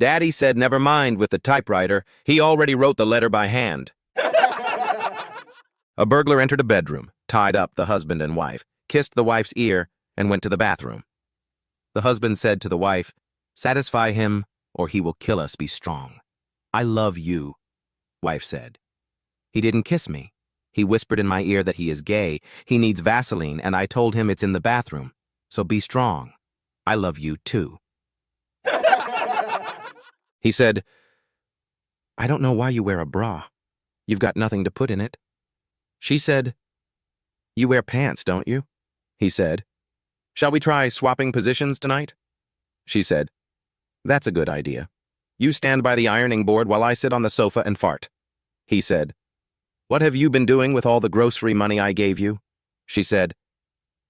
Daddy said never mind with the typewriter. He already wrote the letter by hand. A burglar entered a bedroom, tied up the husband and wife, kissed the wife's ear, and went to the bathroom. The husband said to the wife, "Satisfy him, or he will kill us. Be strong." "I love you," wife said. "He didn't kiss me. He whispered in my ear that he is gay. He needs Vaseline, and I told him it's in the bathroom. So be strong. I love you too." He said, "I don't know why you wear a bra. You've got nothing to put in it." She said, "You wear pants, don't you?" He said, "Shall we try swapping positions tonight?" She said, "That's a good idea. You stand by the ironing board while I sit on the sofa and fart." He said, "What have you been doing with all the grocery money I gave you?" She said,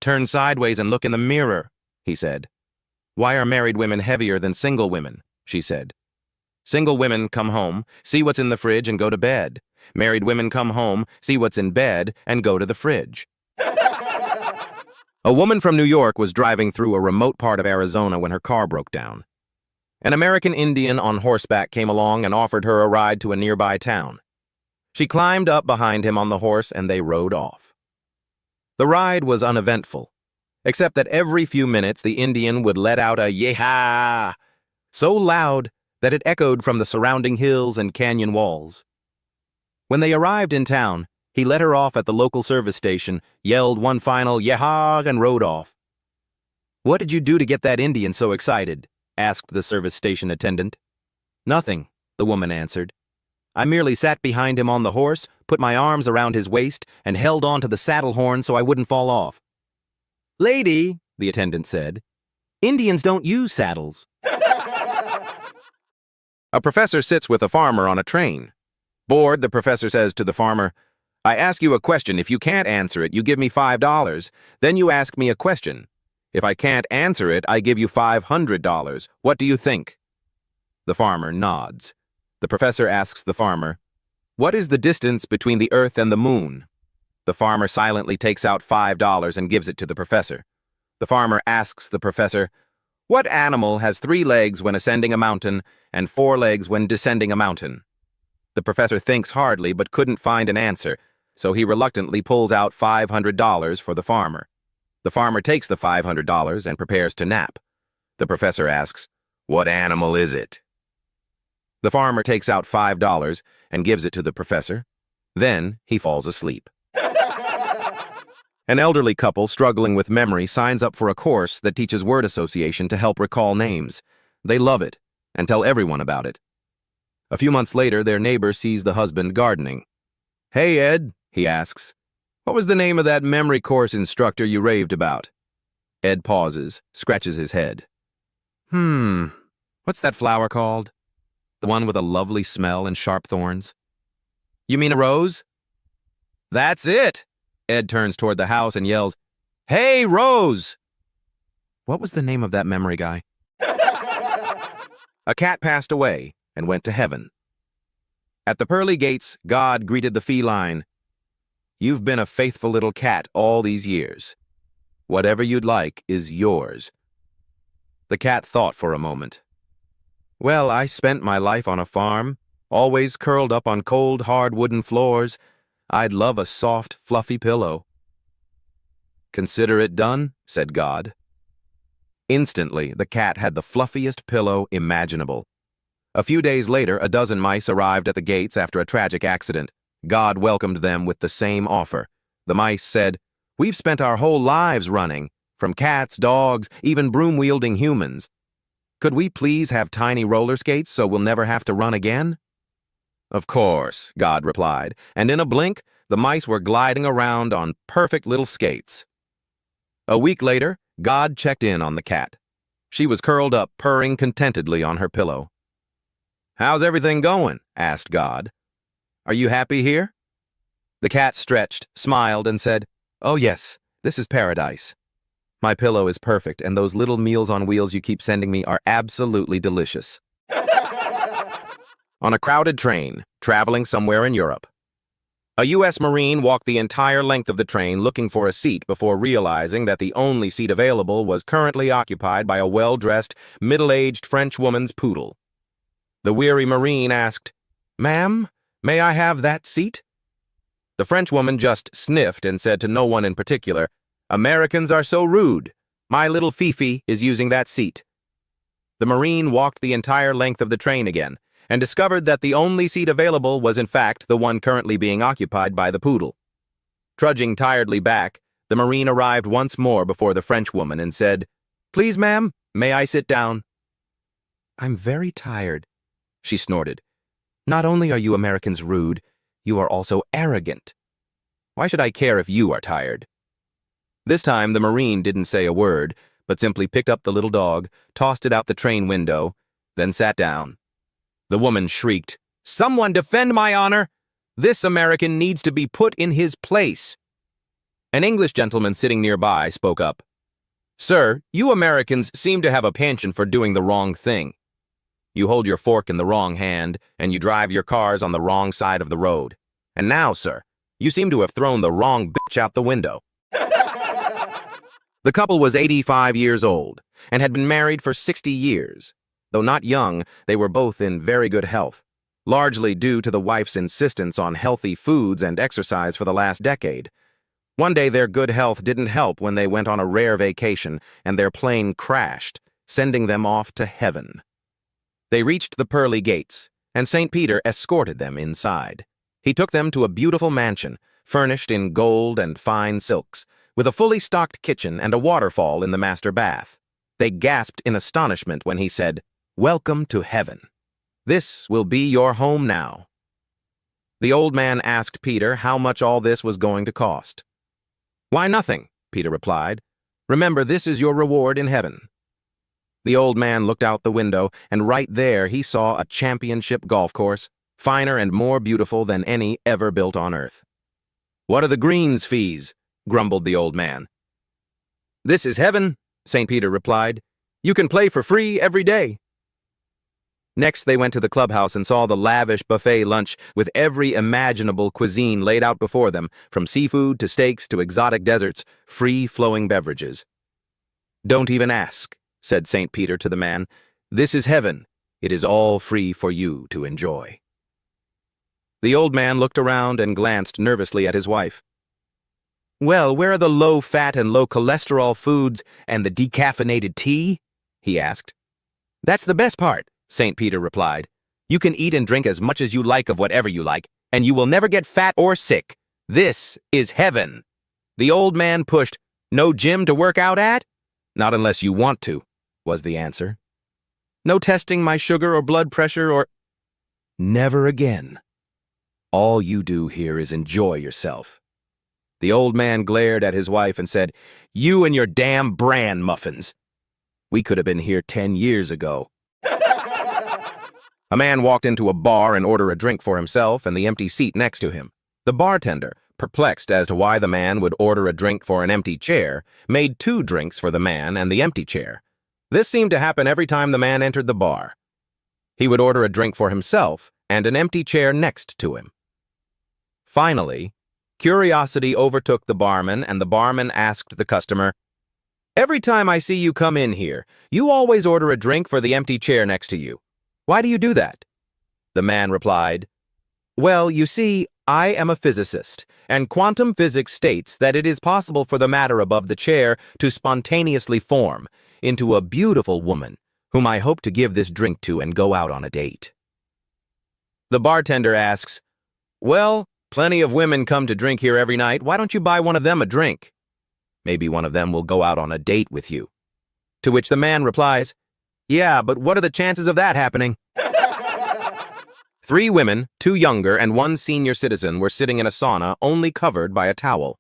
"Turn sideways and look in the mirror." He said, "Why are married women heavier than single women?" She said, "Single women come home, see what's in the fridge, and go to bed. Married women come home, see what's in bed, and go to the fridge." A woman from New York was driving through a remote part of Arizona when her car broke down. An American Indian on horseback came along and offered her a ride to a nearby town. She climbed up behind him on the horse and they rode off. The ride was uneventful, except that every few minutes the Indian would let out a yee-haw, so loud that it echoed from the surrounding hills and canyon walls. When they arrived in town, he let her off at the local service station, yelled one final yee-haw, and rode off. "What did you do to get that Indian so excited?" asked the service station attendant. "Nothing," the woman answered. "I merely sat behind him on the horse, put my arms around his waist, and held on to the saddle horn so I wouldn't fall off." "Lady," the attendant said, "Indians don't use saddles." A professor sits with a farmer on a train. Bored, the professor says to the farmer, "I ask you a question. If you can't answer it, you give me $5. Then you ask me a question. If I can't answer it, I give you $500. What do you think?" The farmer nods. The professor asks the farmer, "What is the distance between the Earth and the Moon?" The farmer silently takes out $5 and gives it to the professor. The farmer asks the professor, "What animal has 3 legs when ascending a mountain and 4 legs when descending a mountain?" The professor thinks hardly but couldn't find an answer, so he reluctantly pulls out $500 for the farmer. The farmer takes the $500 and prepares to nap. The professor asks, "What animal is it?" The farmer takes out $5 and gives it to the professor. Then he falls asleep. An elderly couple struggling with memory signs up for a course that teaches word association to help recall names. They love it and tell everyone about it. A few months later, their neighbor sees the husband gardening. "Hey, Ed," he asks, "what was the name of that memory course instructor you raved about?" Ed pauses, scratches his head. What's that flower called? The one with a lovely smell and sharp thorns?" "You mean a rose?" "That's it!" Ed turns toward the house and yells, "Hey, Rose!" What was the name of that memory guy? A cat passed away and went to heaven. At the pearly gates, God greeted the feline. "You've been a faithful little cat all these years. Whatever you'd like is yours." The cat thought for a moment. "Well, I spent my life on a farm, always curled up on cold, hard wooden floors. I'd love a soft, fluffy pillow." "Consider it done," said God. Instantly, the cat had the fluffiest pillow imaginable. A few days later, a dozen mice arrived at the gates after a tragic accident. God welcomed them with the same offer. The mice said, "We've spent our whole lives running, from cats, dogs, even broom-wielding humans. Could we please have tiny roller skates so we'll never have to run again?" "Of course," God replied, and in a blink, the mice were gliding around on perfect little skates. A week later, God checked in on the cat. She was curled up, purring contentedly on her pillow. "How's everything going?" asked God. "Are you happy here?" The cat stretched, smiled, and said, "Oh yes, this is paradise. My pillow is perfect, and those little meals on wheels you keep sending me are absolutely delicious." On a crowded train, traveling somewhere in Europe. A U.S. Marine walked the entire length of the train looking for a seat before realizing that the only seat available was currently occupied by a well-dressed, middle-aged French woman's poodle. The weary Marine asked, "Ma'am, may I have that seat?" The Frenchwoman just sniffed and said to no one in particular, "Americans are so rude. My little Fifi is using that seat." The Marine walked the entire length of the train again and discovered that the only seat available was in fact the one currently being occupied by the poodle. Trudging tiredly back, the Marine arrived once more before the Frenchwoman and said, "Please, ma'am, may I sit down?" "I'm very tired," she snorted. "Not only are you Americans rude, you are also arrogant. Why should I care if you are tired?" This time the Marine didn't say a word, but simply picked up the little dog, tossed it out the train window, then sat down. The woman shrieked, "Someone defend my honor! This American needs to be put in his place." An English gentleman sitting nearby spoke up. "Sir, you Americans seem to have a penchant for doing the wrong thing. You hold your fork in the wrong hand, and you drive your cars on the wrong side of the road. And now, sir, you seem to have thrown the wrong bitch out the window." The couple was 85 years old and had been married for 60 years. Though not young, they were both in very good health, largely due to the wife's insistence on healthy foods and exercise for the last decade. One day their good health didn't help when they went on a rare vacation and their plane crashed, sending them off to heaven. They reached the pearly gates, and St. Peter escorted them inside. He took them to a beautiful mansion, furnished in gold and fine silks, with a fully stocked kitchen and a waterfall in the master bath. They gasped in astonishment when he said, "Welcome to heaven. This will be your home now." The old man asked Peter how much all this was going to cost. "Why, nothing," Peter replied. "Remember, this is your reward in heaven." The old man looked out the window, and right there he saw a championship golf course, finer and more beautiful than any ever built on earth. "What are the greens fees?" grumbled the old man. "This is heaven," St. Peter replied. "You can play for free every day." Next, they went to the clubhouse and saw the lavish buffet lunch with every imaginable cuisine laid out before them, from seafood to steaks to exotic desserts, free-flowing beverages. "Don't even ask," said St. Peter to the man. "This is heaven. It is all free for you to enjoy." The old man looked around and glanced nervously at his wife. "Well, where are the low-fat and low-cholesterol foods and the decaffeinated tea?" he asked. "That's the best part," St. Peter replied. "You can eat and drink as much as you like of whatever you like, and you will never get fat or sick. This is heaven." The old man pushed. "No gym to work out at?" "Not unless you want to," was the answer. "No testing my sugar or blood pressure or—" "Never again. All you do here is enjoy yourself." The old man glared at his wife and said, "You and your damn bran muffins. We could have been here 10 years ago." A man walked into a bar and ordered a drink for himself and the empty seat next to him. The bartender, perplexed as to why the man would order a drink for an empty chair, made 2 drinks for the man and the empty chair. This seemed to happen every time the man entered the bar. He would order a drink for himself and an empty chair next to him. Finally, curiosity overtook the barman, and the barman asked the customer, "Every time I see you come in here, you always order a drink for the empty chair next to you. Why do you do that?" The man replied, "Well, you see, I am a physicist, and quantum physics states that it is possible for the matter above the chair to spontaneously form into a beautiful woman whom I hope to give this drink to and go out on a date." The bartender asks, "Well, plenty of women come to drink here every night. Why don't you buy one of them a drink? Maybe one of them will go out on a date with you." To which the man replies, "Yeah, but what are the chances of that happening?" 3 women, 2 younger and 1 senior citizen, were sitting in a sauna only covered by a towel.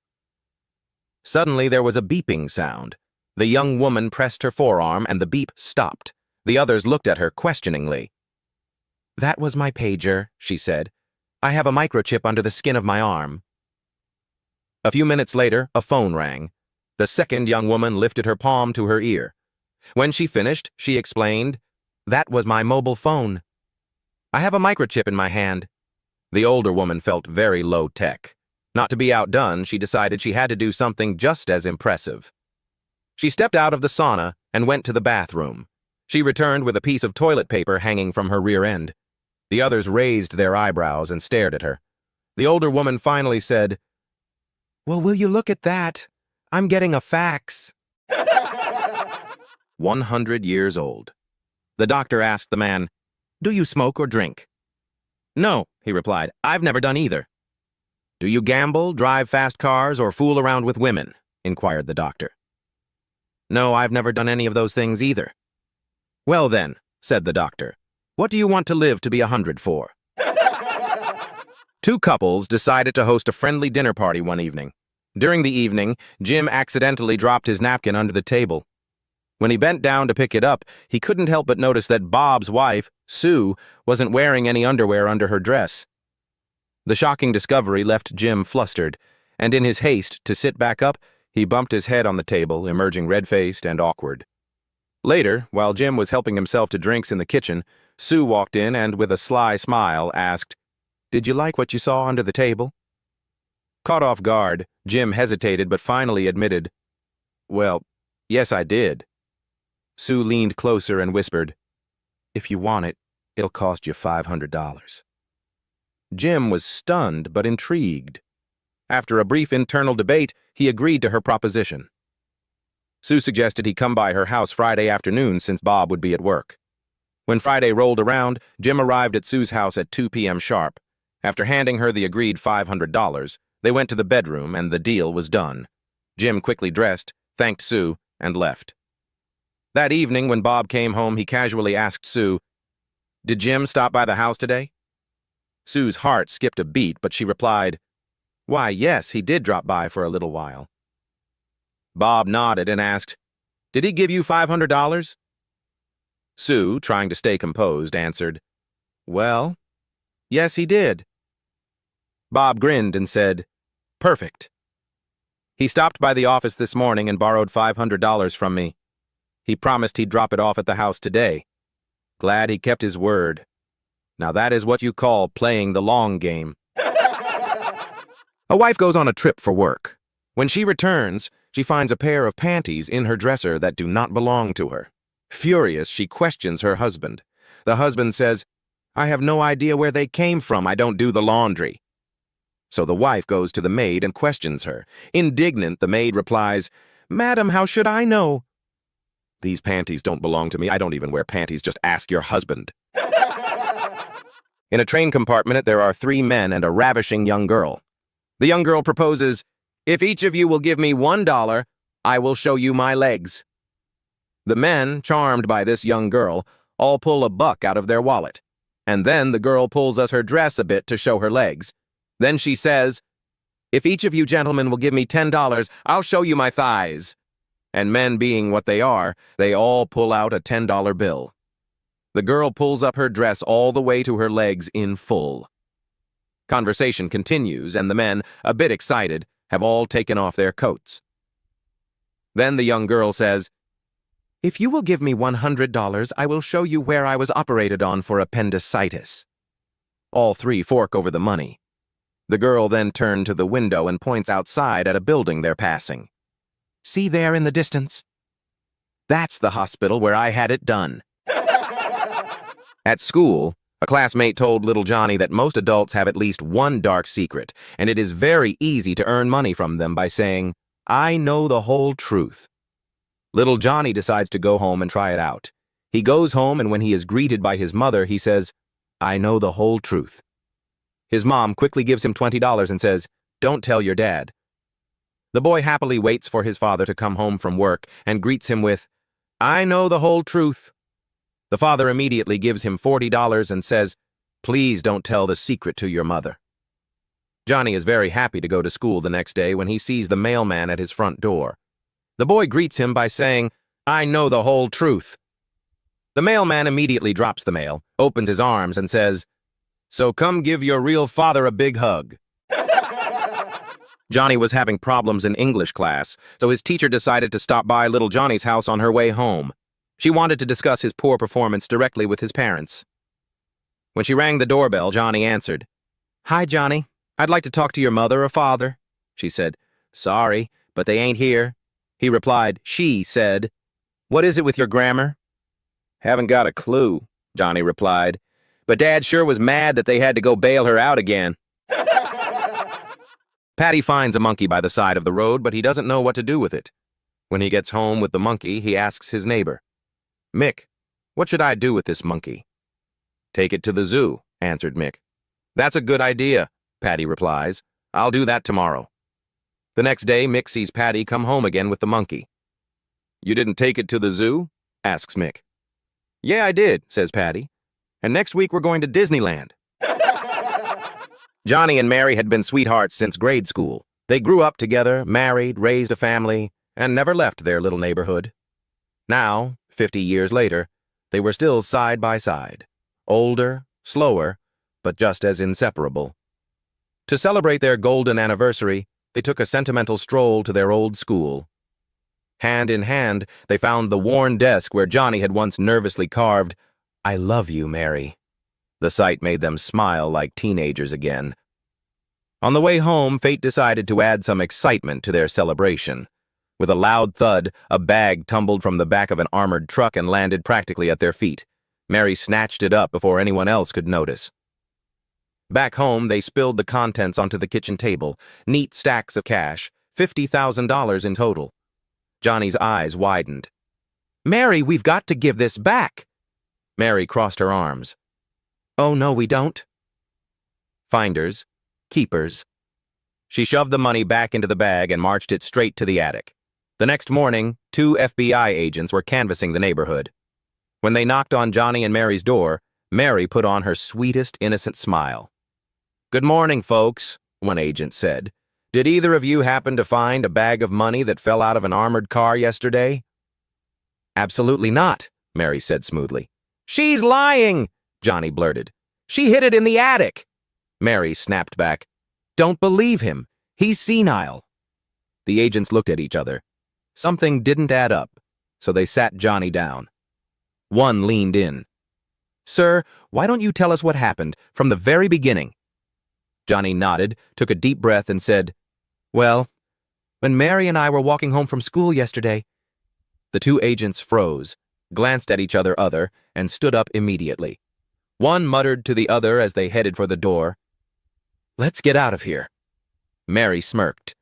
Suddenly there was a beeping sound. The young woman pressed her forearm and the beep stopped. The others looked at her questioningly. "That was my pager," she said. "I have a microchip under the skin of my arm." A few minutes later, a phone rang. The second young woman lifted her palm to her ear. When she finished, she explained, "That was my mobile phone. I have a microchip in my hand." The older woman felt very low-tech. Not to be outdone, she decided she had to do something just as impressive. She stepped out of the sauna and went to the bathroom. She returned with a piece of toilet paper hanging from her rear end. The others raised their eyebrows and stared at her. The older woman finally said, "Well, will you look at that? I'm getting a fax." 100 years old. The doctor asked the man, "Do you smoke or drink?" "No," he replied. "I've never done either." "Do you gamble, drive fast cars, or fool around with women?" inquired the doctor. "No, I've never done any of those things either." "Well then," said the doctor, "what do you want to live to be 100 for?" Two couples decided to host a friendly dinner party one evening. During the evening, Jim accidentally dropped his napkin under the table. When he bent down to pick it up, he couldn't help but notice that Bob's wife, Sue, wasn't wearing any underwear under her dress. The shocking discovery left Jim flustered, and in his haste to sit back up, he bumped his head on the table, emerging red-faced and awkward. Later, while Jim was helping himself to drinks in the kitchen, Sue walked in and, with a sly smile, asked, "Did you like what you saw under the table?" Caught off guard, Jim hesitated but finally admitted, "Well, yes, I did." Sue leaned closer and whispered, "If you want it, it'll cost you $500. Jim was stunned but intrigued. After a brief internal debate, he agreed to her proposition. Sue suggested he come by her house Friday afternoon since Bob would be at work. When Friday rolled around, Jim arrived at Sue's house at 2 p.m. sharp. After handing her the agreed $500, they went to the bedroom and the deal was done. Jim quickly dressed, thanked Sue, and left. That evening, when Bob came home, he casually asked Sue, "Did Jim stop by the house today?" Sue's heart skipped a beat, but she replied, "Why, yes, he did drop by for a little while." Bob nodded and asked, "Did he give you $500? Sue, trying to stay composed, answered, "Well, yes, he did." Bob grinned and said, "Perfect. He stopped by the office this morning and borrowed $500 from me. He promised he'd drop it off at the house today. Glad he kept his word. Now that is what you call playing the long game." A wife goes on a trip for work. When she returns, she finds a pair of panties in her dresser that do not belong to her. Furious, she questions her husband. The husband says, "I have no idea where they came from. I don't do the laundry." So the wife goes to the maid and questions her. Indignant, the maid replies, "Madam, how should I know?" "These panties don't belong to me. I don't even wear panties. Just ask your husband." In a train compartment, there are 3 men and a ravishing young girl. The young girl proposes, "If each of you will give me $1, I will show you my legs." The men, charmed by this young girl, all pull a buck out of their wallet. And then the girl pulls us her dress a bit to show her legs. Then she says, "If each of you gentlemen will give me $10, I'll show you my thighs." And men being what they are, they all pull out a $10 bill. The girl pulls up her dress all the way to her legs in full. Conversation continues, and the men, a bit excited, have all taken off their coats. Then the young girl says, "If you will give me $100, I will show you where I was operated on for appendicitis." All 3 fork over the money. The girl then turned to the window and points outside at a building they're passing. "See there in the distance? That's the hospital where I had it done." At school, a classmate told little Johnny that most adults have at least one dark secret, and it is very easy to earn money from them by saying, "I know the whole truth." Little Johnny decides to go home and try it out. He goes home, and when he is greeted by his mother, he says, "I know the whole truth." His mom quickly gives him $20 and says, "Don't tell your dad." The boy happily waits for his father to come home from work and greets him with, "I know the whole truth." The father immediately gives him $40 and says, "Please don't tell the secret to your mother." Johnny is very happy to go to school the next day when he sees the mailman at his front door. The boy greets him by saying, "I know the whole truth." The mailman immediately drops the mail, opens his arms, and says, "So come give your real father a big hug." Johnny was having problems in English class, so his teacher decided to stop by little Johnny's house on her way home. She wanted to discuss his poor performance directly with his parents. When she rang the doorbell, Johnny answered. "Hi, Johnny. I'd like to talk to your mother or father," she said. "Sorry, but they ain't here." He replied. She said, "What is it with your grammar?" Haven't got a clue, Johnny replied. But Dad sure was mad that they had to go bail her out again. Patty finds a monkey by the side of the road, but he doesn't know what to do with it. When he gets home with the monkey, he asks his neighbor, Mick, what should I do with this monkey? Take it to the zoo, answered Mick. That's a good idea, Patty replies. I'll do that tomorrow. The next day, Mick sees Patty come home again with the monkey. You didn't take it to the zoo? Asks Mick. Yeah, I did, says Patty. And next week we're going to Disneyland. Johnny and Mary had been sweethearts since grade school. They grew up together, married, raised a family, and never left their little neighborhood. Now, 50 years later, they were still side by side. Older, slower, but just as inseparable. To celebrate their golden anniversary, they took a sentimental stroll to their old school. Hand in hand, they found the worn desk where Johnny had once nervously carved, I love you, Mary. The sight made them smile like teenagers again. On the way home, fate decided to add some excitement to their celebration. With a loud thud, a bag tumbled from the back of an armored truck and landed practically at their feet. Mary snatched it up before anyone else could notice. Back home, they spilled the contents onto the kitchen table, neat stacks of cash, $50,000 in total. Johnny's eyes widened. Mary, we've got to give this back. Mary crossed her arms. Oh, no, we don't. Finders, keepers. She shoved the money back into the bag and marched it straight to the attic. The next morning, 2 FBI agents were canvassing the neighborhood. When they knocked on Johnny and Mary's door, Mary put on her sweetest, innocent smile. Good morning, folks, one agent said. Did either of you happen to find a bag of money that fell out of an armored car yesterday? Absolutely not, Mary said smoothly. She's lying, Johnny blurted. She hid it in the attic. Mary snapped back. Don't believe him. He's senile. The agents looked at each other. Something didn't add up, so they sat Johnny down. One leaned in. Sir, why don't you tell us what happened from the very beginning? Johnny nodded, took a deep breath, and said, Well, when Mary and I were walking home from school yesterday. The 2 agents froze, glanced at each other, and stood up immediately. One muttered to the other as they headed for the door, Let's get out of here. Mary smirked.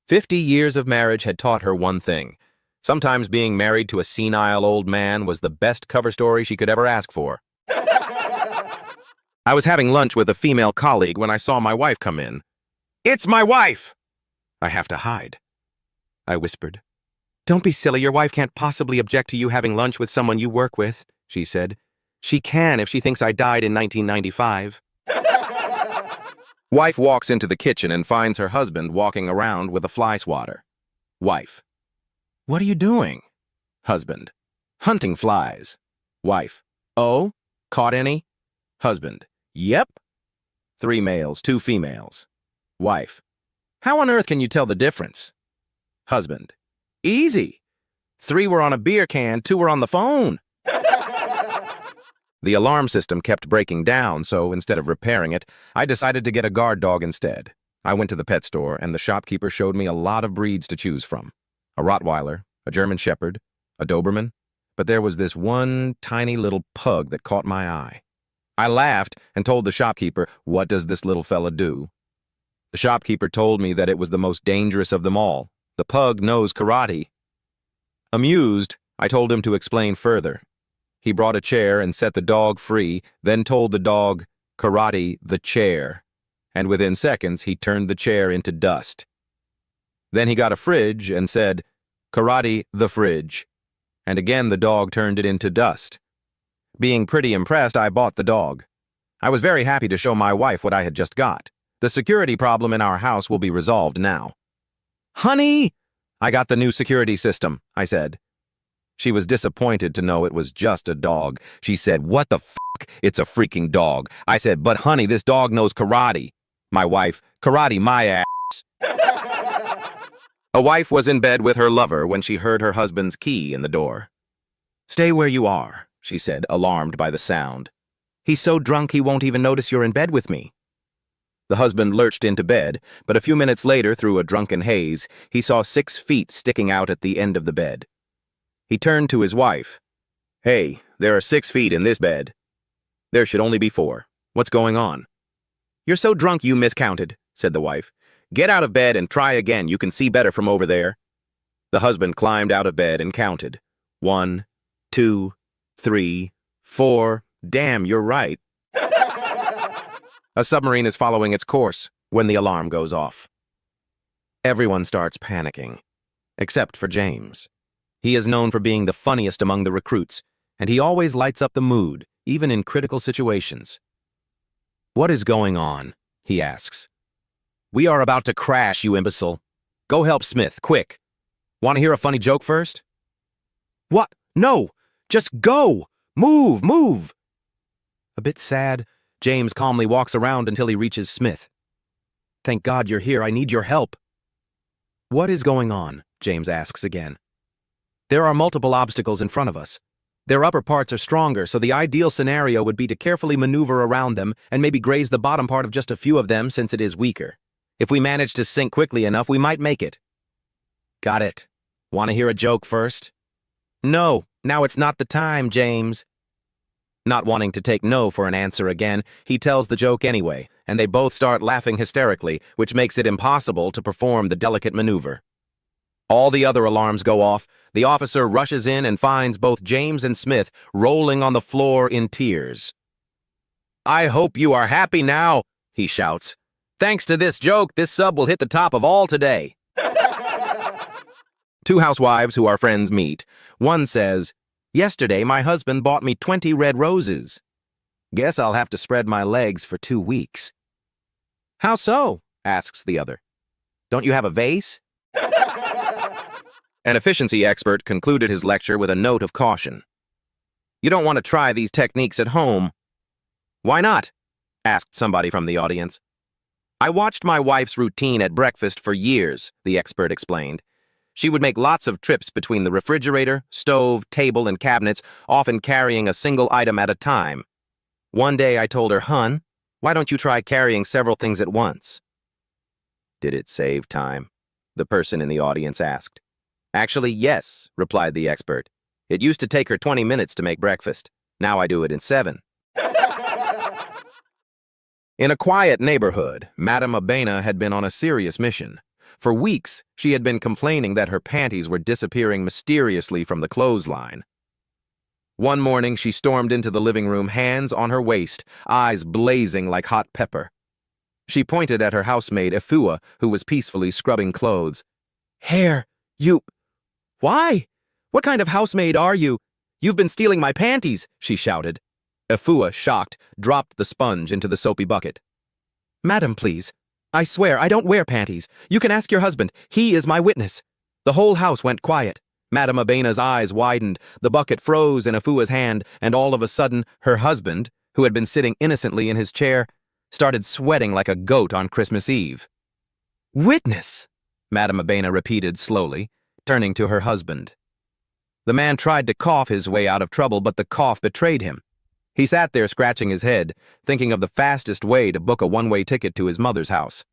50 years of marriage had taught her one thing. Sometimes being married to a senile old man was the best cover story she could ever ask for. I was having lunch with a female colleague when I saw my wife come in. It's my wife! I have to hide, I whispered. Don't be silly, your wife can't possibly object to you having lunch with someone you work with, she said. She can if she thinks I died in 1995. Wife walks into the kitchen and finds her husband walking around with a fly swatter. Wife. What are you doing? Husband. Hunting flies. Wife. Oh? Caught any? Husband. Yep. 3 males, 2 females. Wife. How on earth can you tell the difference? Husband. Easy. 3 were on a beer can, 2 were on the phone. The alarm system kept breaking down, so instead of repairing it, I decided to get a guard dog instead. I went to the pet store, and the shopkeeper showed me a lot of breeds to choose from. A Rottweiler, a German Shepherd, a Doberman, but there was this one tiny little pug that caught my eye. I laughed and told the shopkeeper, what does this little fella do? The shopkeeper told me that it was the most dangerous of them all. The pug knows karate. Amused, I told him to explain further. He brought a chair and set the dog free, then told the dog, karate the chair, and within seconds he turned the chair into dust. Then he got a fridge and said, karate the fridge, and again the dog turned it into dust. Being pretty impressed, I bought the dog. I was very happy to show my wife what I had just got. The security problem in our house will be resolved now. Honey, I got the new security system, I said. She was disappointed to know it was just a dog. She said, what the fuck? It's a freaking dog. I said, but honey, this dog knows karate. My wife, karate my ass. A wife was in bed with her lover when she heard her husband's key in the door. Stay where you are, she said, alarmed by the sound. He's so drunk he won't even notice you're in bed with me. The husband lurched into bed, but a few minutes later, through a drunken haze, he saw 6 feet sticking out at the end of the bed. He turned to his wife. Hey, there are 6 feet in this bed. There should only be 4. What's going on? You're so drunk you miscounted, said the wife. Get out of bed and try again. You can see better from over there. The husband climbed out of bed and counted. 1, 2, 3, 4. Damn, you're right. A submarine is following its course when the alarm goes off. Everyone starts panicking, except for James. He is known for being the funniest among the recruits, and he always lights up the mood, even in critical situations. What is going on? He asks. We are about to crash, you imbecile. Go help Smith, quick. Want to hear a funny joke first? What? No! Just go! Move, move! A bit sad, James calmly walks around until he reaches Smith. Thank God you're here. I need your help. What is going on? James asks again. There are multiple obstacles in front of us. Their upper parts are stronger, so the ideal scenario would be to carefully maneuver around them and maybe graze the bottom part of just a few of them since it is weaker. If we manage to sink quickly enough, we might make it. Got it. Want to hear a joke first? No, now it's not the time, James. Not wanting to take no for an answer again, he tells the joke anyway, and they both start laughing hysterically, which makes it impossible to perform the delicate maneuver. All the other alarms go off. The officer rushes in and finds both James and Smith rolling on the floor in tears. I hope you are happy now, he shouts. Thanks to this joke, this sub will hit the top of all today. 2 housewives who are friends meet. One says, Yesterday my husband bought me 20 red roses. Guess I'll have to spread my legs for 2 weeks. How so? Asks the other. Don't you have a vase? An efficiency expert concluded his lecture with a note of caution. You don't want to try these techniques at home. Why not? Asked somebody from the audience. I watched my wife's routine at breakfast for years, the expert explained. She would make lots of trips between the refrigerator, stove, table, and cabinets, often carrying a single item at a time. One day I told her, Hun, why don't you try carrying several things at once? Did it save time? The person in the audience asked. Actually, yes, replied the expert. It used to take her 20 minutes to make breakfast. Now I do it in 7. In a quiet neighborhood, Madame Abena had been on a serious mission. For weeks, she had been complaining that her panties were disappearing mysteriously from the clothesline. One morning, she stormed into the living room, hands on her waist, eyes blazing like hot pepper. She pointed at her housemaid, Efua, who was peacefully scrubbing clothes. Hair, you... Why? What kind of housemaid are you? You've been stealing my panties, she shouted. Efua, shocked, dropped the sponge into the soapy bucket. Madam, please. I swear, I don't wear panties. You can ask your husband. He is my witness. The whole house went quiet. Madame Abena's eyes widened, the bucket froze in Efua's hand, and all of a sudden, her husband, who had been sitting innocently in his chair, started sweating like a goat on Christmas Eve. Witness, Madame Abena repeated slowly, turning to her husband. The man tried to cough his way out of trouble, but the cough betrayed him. He sat there scratching his head, thinking of the fastest way to book a one-way ticket to his mother's house.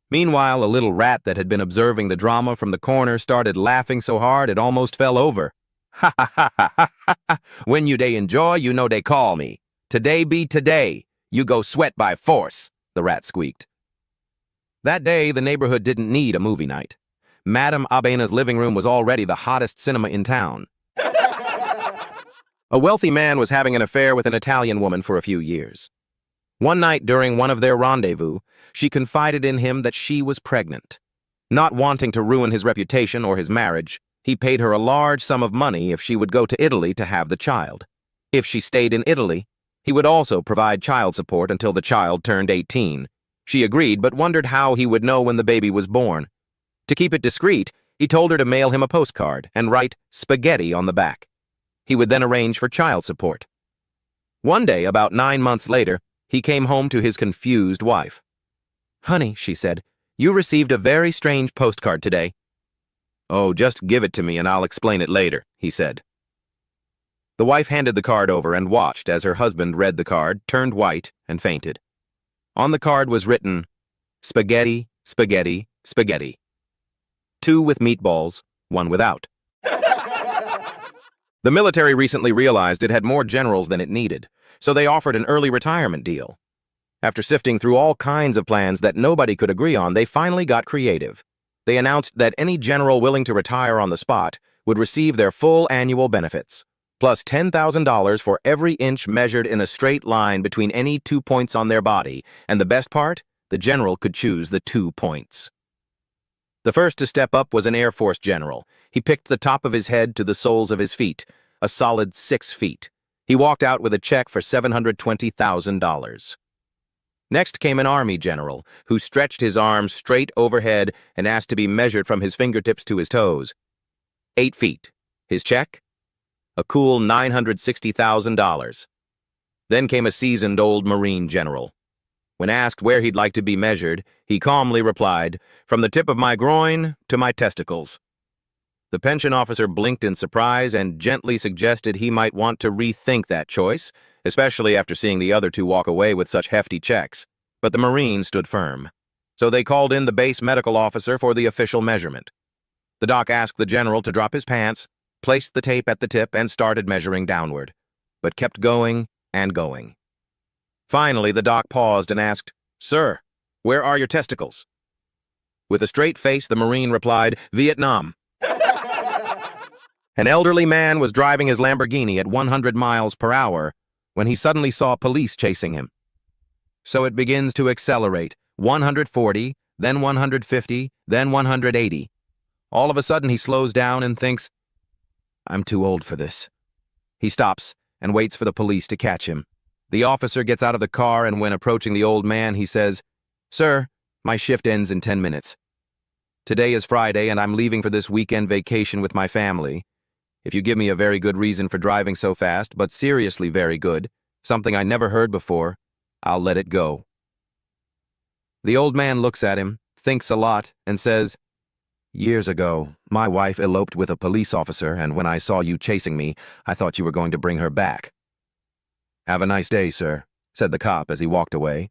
Meanwhile, a little rat that had been observing the drama from the corner started laughing so hard it almost fell over. Ha ha ha ha ha ha! When you dey enjoy, you know they call me. Today be today. You go sweat by force, the rat squeaked. That day, the neighborhood didn't need a movie night. Madame Abena's living room was already the hottest cinema in town. A wealthy man was having an affair with an Italian woman for a few years. One night during one of their rendezvous, she confided in him that she was pregnant. Not wanting to ruin his reputation or his marriage, he paid her a large sum of money if she would go to Italy to have the child. If she stayed in Italy, he would also provide child support until the child turned 18. She agreed, but wondered how he would know when the baby was born. To keep it discreet, he told her to mail him a postcard and write spaghetti on the back. He would then arrange for child support. One day, about 9 months later, he came home to his confused wife. Honey, she said, you received a very strange postcard today. Oh, just give it to me and I'll explain it later, he said. The wife handed the card over and watched as her husband read the card, turned white, and fainted. On the card was written, spaghetti, spaghetti, spaghetti. 2 with meatballs, 1 without. The military recently realized it had more generals than it needed, so they offered an early retirement deal. After sifting through all kinds of plans that nobody could agree on, they finally got creative. They announced that any general willing to retire on the spot would receive their full annual benefits, plus $10,000 for every inch measured in a straight line between any 2 points on their body, and the best part, the general could choose the 2 points. The first to step up was an Air Force general. He picked the top of his head to the soles of his feet, a solid 6 feet. He walked out with a check for $720,000. Next came an Army general, who stretched his arms straight overhead and asked to be measured from his fingertips to his toes. 8 feet. His check? A cool $960,000. Then came a seasoned old Marine general. When asked where he'd like to be measured, he calmly replied, "From the tip of my groin to my testicles." The pension officer blinked in surprise and gently suggested he might want to rethink that choice, especially after seeing the other two walk away with such hefty checks. But the Marine stood firm. So they called in the base medical officer for the official measurement. The doc asked the general to drop his pants, placed the tape at the tip, and started measuring downward, but kept going and going. Finally, the doc paused and asked, "Sir, where are your testicles?" With a straight face, the Marine replied, "Vietnam." An elderly man was driving his Lamborghini at 100 miles per hour when he suddenly saw police chasing him. So it begins to accelerate, 140, then 150, then 180. All of a sudden, he slows down and thinks, "I'm too old for this." He stops and waits for the police to catch him. The officer gets out of the car, and when approaching the old man, he says, "Sir, my shift ends in 10 minutes. Today is Friday, and I'm leaving for this weekend vacation with my family. If you give me a very good reason for driving so fast, but seriously very good, something I never heard before, I'll let it go." The old man looks at him, thinks a lot, and says, "Years ago, my wife eloped with a police officer, and when I saw you chasing me, I thought you were going to bring her back." "Have a nice day, sir," said the cop as he walked away.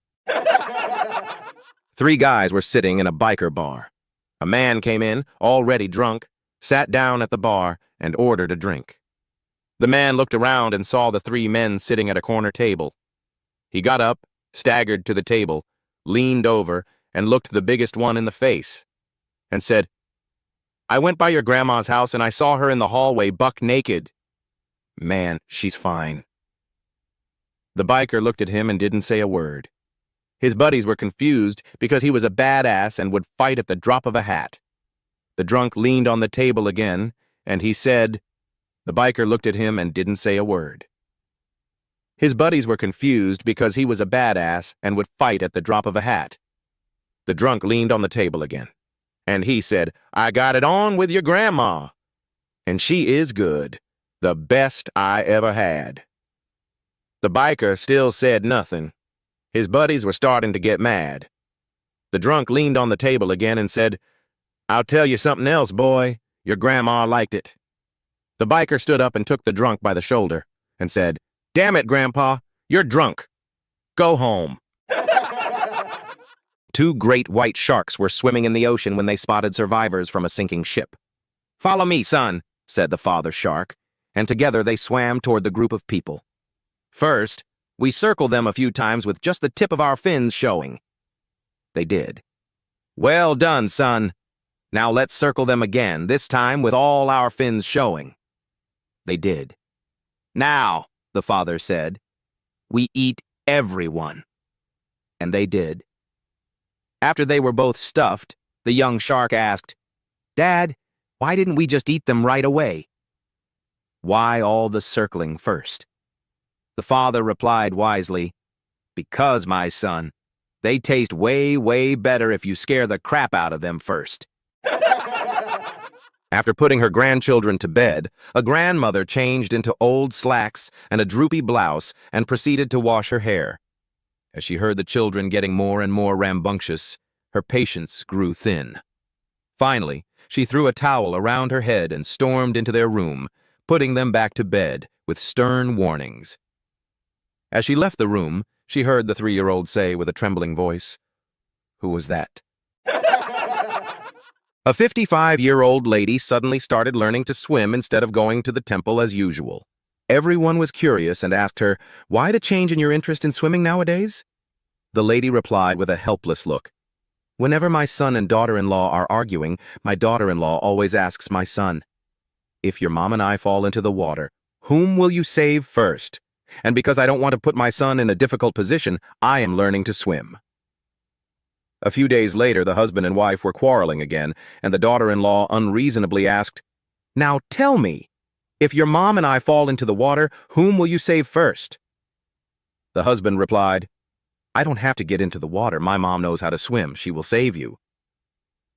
3 guys were sitting in a biker bar. A man came in, already drunk, sat down at the bar, and ordered a drink. The man looked around and saw the 3 men sitting at a corner table. He got up, staggered to the table, leaned over, and looked the biggest one in the face, and said, "I went by your grandma's house and I saw her in the hallway buck naked. Man, she's fine." The biker looked at him and didn't say a word. His buddies were confused because he was a badass and would fight at the drop of a hat. The drunk leaned on the table again, and he said, the biker looked at him and didn't say a word. His buddies were confused because he was a badass and would fight at the drop of a hat. The drunk leaned on the table again, and he said, "I got it on with your grandma, and she is good, the best I ever had." The biker still said nothing. His buddies were starting to get mad. The drunk leaned on the table again and said, "I'll tell you something else, boy. Your grandma liked it." The biker stood up and took the drunk by the shoulder and said, "Damn it, Grandpa, you're drunk. Go home." 2 great white sharks were swimming in the ocean when they spotted survivors from a sinking ship. "Follow me, son," said the father shark, and together they swam toward the group of people. "First, we circled them a few times with just the tip of our fins showing." They did. "Well done, son. Now let's circle them again, this time with all our fins showing." They did. "Now," the father said, "we eat everyone." And they did. After they were both stuffed, the young shark asked, "Dad, why didn't we just eat them right away?" "Why all the circling first?" The father replied wisely, "Because, my son, they taste way, way better if you scare the crap out of them first." After putting her grandchildren to bed, a grandmother changed into old slacks and a droopy blouse and proceeded to wash her hair. As she heard the children getting more and more rambunctious, her patience grew thin. Finally, she threw a towel around her head and stormed into their room, putting them back to bed with stern warnings. As she left the room, she heard the 3-year-old say with a trembling voice, "Who was that?" A 55-year-old lady suddenly started learning to swim instead of going to the temple as usual. Everyone was curious and asked her, "Why the change in your interest in swimming nowadays?" The lady replied with a helpless look. "Whenever my son and daughter-in-law are arguing, my daughter-in-law always asks my son, 'If your mom and I fall into the water, whom will you save first?' And because I don't want to put my son in a difficult position, I am learning to swim." A few days later, the husband and wife were quarreling again, and the daughter-in-law unreasonably asked, "Now tell me, if your mom and I fall into the water, whom will you save first?" The husband replied, "I don't have to get into the water. My mom knows how to swim. She will save you."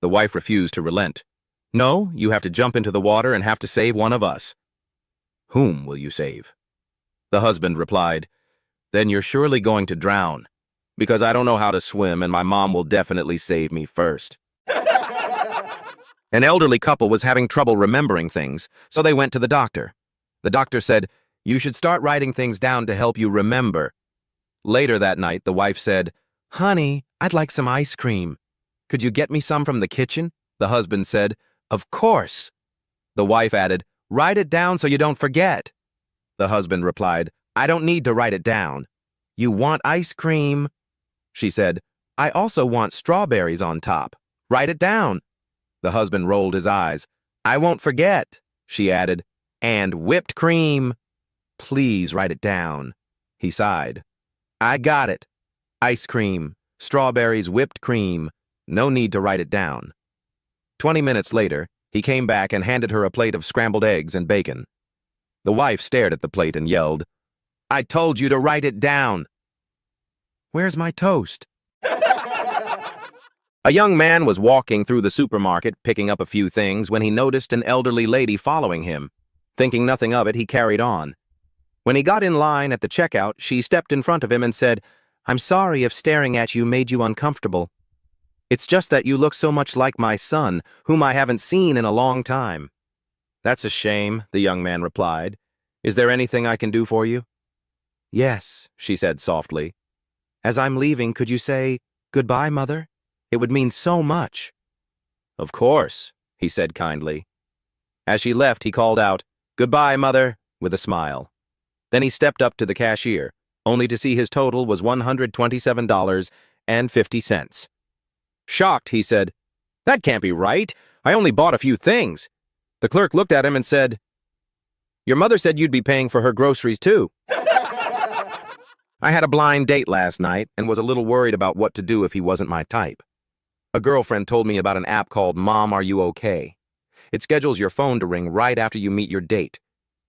The wife refused to relent. "No, you have to jump into the water and have to save one of us." "Whom will you save?" The husband replied, "Then you're surely going to drown, because I don't know how to swim and my mom will definitely save me first." An elderly couple was having trouble remembering things, so they went to the doctor. The doctor said, "You should start writing things down to help you remember." Later that night, the wife said, "Honey, I'd like some ice cream. Could you get me some from the kitchen?" The husband said, "Of course." The wife added, "Write it down so you don't forget." The husband replied, "I don't need to write it down." "You want ice cream?" She said, "I also want strawberries on top. Write it down." The husband rolled his eyes. "I won't forget," she added, "and whipped cream." "Please write it down." He sighed. "I got it. Ice cream, strawberries, whipped cream. No need to write it down." 20 minutes later, he came back and handed her a plate of scrambled eggs and bacon. The wife stared at the plate and yelled, "I told you to write it down." "Where's my toast?" A young man was walking through the supermarket picking up a few things when he noticed an elderly lady following him. Thinking nothing of it, he carried on. When he got in line at the checkout, she stepped in front of him and said, "I'm sorry if staring at you made you uncomfortable. It's just that you look so much like my son, whom I haven't seen in a long time." "That's a shame," the young man replied. "Is there anything I can do for you?" "Yes," she said softly. "As I'm leaving, could you say, 'Goodbye, Mother'? It would mean so much." "Of course," he said kindly. As she left, he called out, "Goodbye, Mother," with a smile. Then he stepped up to the cashier, only to see his total was $127.50. Shocked, he said, "That can't be right. I only bought a few things." The clerk looked at him and said, "Your mother said you'd be paying for her groceries too." I had a blind date last night and was a little worried about what to do if he wasn't my type. A girlfriend told me about an app called Mom, Are You Okay? It schedules your phone to ring right after you meet your date.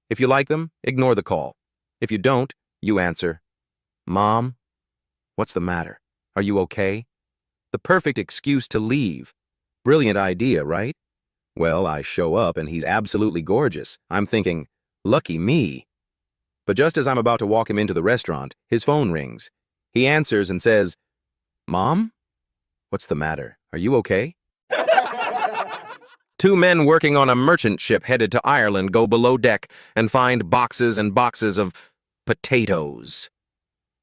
If you like them, ignore the call. If you don't, you answer, "Mom, what's the matter? Are you okay?" The perfect excuse to leave. Brilliant idea, right? Well, I show up and he's absolutely gorgeous. I'm thinking, lucky me. But just as I'm about to walk him into the restaurant, his phone rings. He answers and says, "Mom? What's the matter? Are you okay?" Two men working on a merchant ship headed to Ireland go below deck and find boxes and boxes of potatoes.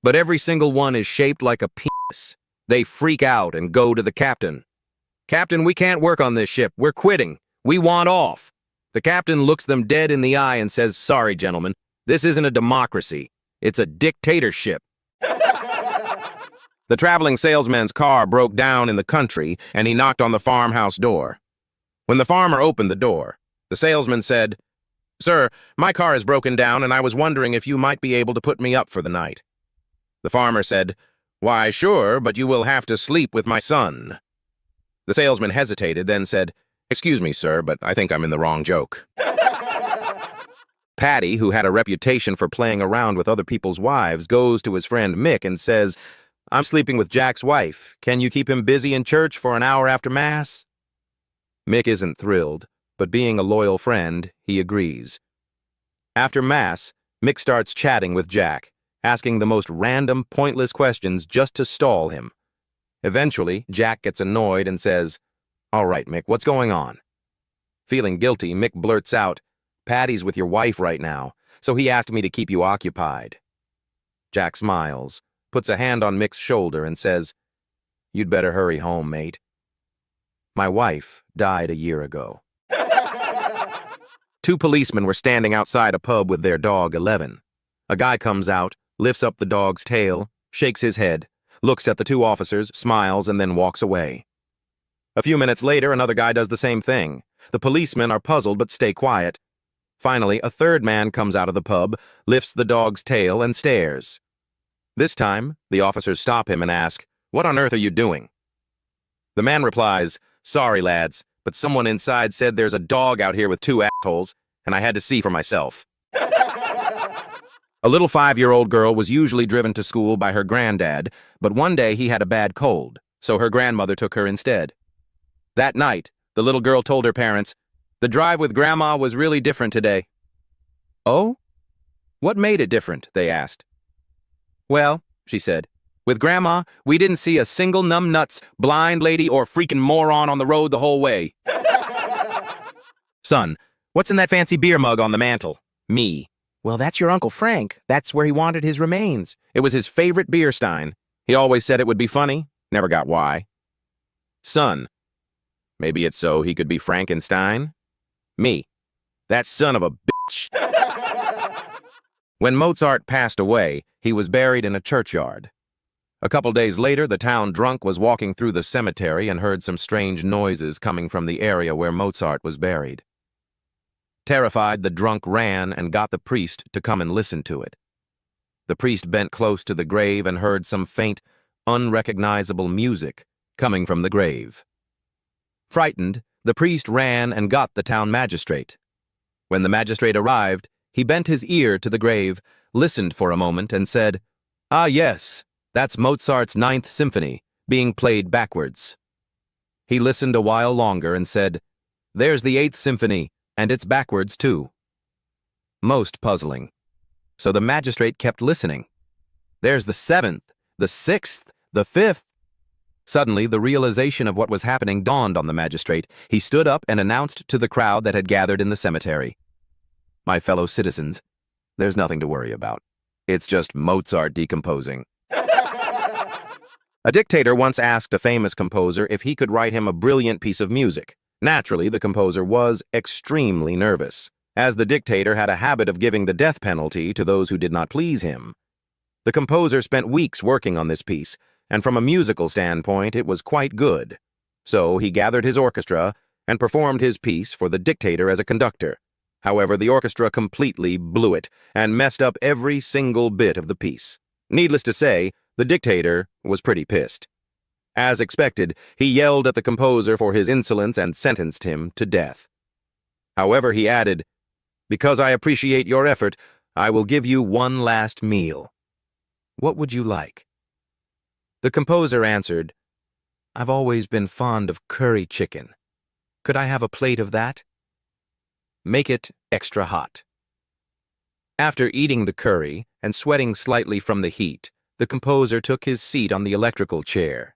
But every single one is shaped like a penis. They freak out and go to the captain. "Captain, we can't work on this ship. We're quitting. We want off." The captain looks them dead in the eye and says, "Sorry, gentlemen. This isn't a democracy. It's a dictatorship." The traveling salesman's car broke down in the country, and he knocked on the farmhouse door. When the farmer opened the door, the salesman said, "Sir, my car is broken down, and I was wondering if you might be able to put me up for the night." The farmer said, "Why, sure, but you will have to sleep with my son." The salesman hesitated, then said, "Excuse me, sir, but I think I'm in the wrong joke." Patty, who had a reputation for playing around with other people's wives, goes to his friend Mick and says, "I'm sleeping with Jack's wife. Can you keep him busy in church for an hour after Mass?" Mick isn't thrilled, but being a loyal friend, he agrees. After Mass, Mick starts chatting with Jack, asking the most random, pointless questions just to stall him. Eventually, Jack gets annoyed and says, "All right, Mick, what's going on?" Feeling guilty, Mick blurts out, "Patty's with your wife right now, so he asked me to keep you occupied." Jack smiles, puts a hand on Mick's shoulder and says, "You'd better hurry home, mate." My wife died a year ago. Two policemen were standing outside a pub with their dog, 11. A guy comes out, lifts up the dog's tail, shakes his head, looks at the two officers, smiles, and then walks away. A few minutes later, another guy does the same thing. The policemen are puzzled but stay quiet. Finally, a third man comes out of the pub, lifts the dog's tail, and stares. This time, the officers stop him and ask, "What on earth are you doing?" The man replies, "Sorry, lads, but someone inside said there's a dog out here with two assholes, and I had to see for myself." A little 5-year-old girl was usually driven to school by her granddad, but one day he had a bad cold, so her grandmother took her instead. That night, the little girl told her parents, "The drive with Grandma was really different today." "Oh? What made it different?" they asked. "Well," she said, "with Grandma, we didn't see a single numbnuts, blind lady, or freaking moron on the road the whole way." "Son, what's in that fancy beer mug on the mantel?" "Me." "Well, that's your Uncle Frank. That's where he wanted his remains. It was his favorite beer stein. He always said it would be funny. Never got why." "Son, maybe it's so he could be Frankenstein?" "Me. That son of a bitch." When Mozart passed away, he was buried in a churchyard. A couple days later, the town drunk was walking through the cemetery and heard some strange noises coming from the area where Mozart was buried. Terrified, the drunk ran and got the priest to come and listen to it. The priest bent close to the grave and heard some faint, unrecognizable music coming from the grave. Frightened, the priest ran and got the town magistrate. When the magistrate arrived, he bent his ear to the grave, listened for a moment, and said, "Ah, yes, that's Mozart's 9th Symphony, being played backwards." He listened a while longer and said, "There's the 8th Symphony, and it's backwards too." Most puzzling. So the magistrate kept listening. "There's the 7th, the 6th, the 5th. Suddenly, the realization of what was happening dawned on the magistrate. He stood up and announced to the crowd that had gathered in the cemetery, "My fellow citizens, there's nothing to worry about. It's just Mozart decomposing." A dictator once asked a famous composer if he could write him a brilliant piece of music. Naturally, the composer was extremely nervous, as the dictator had a habit of giving the death penalty to those who did not please him. The composer spent weeks working on this piece, and from a musical standpoint, it was quite good. So he gathered his orchestra and performed his piece for the dictator as a conductor. However, the orchestra completely blew it and messed up every single bit of the piece. Needless to say, the dictator was pretty pissed. As expected, he yelled at the composer for his insolence and sentenced him to death. However, he added, "Because I appreciate your effort, I will give you one last meal. What would you like?" The composer answered, "I've always been fond of curry chicken. Could I have a plate of that? Make it extra hot." After eating the curry and sweating slightly from the heat, the composer took his seat on the electrical chair.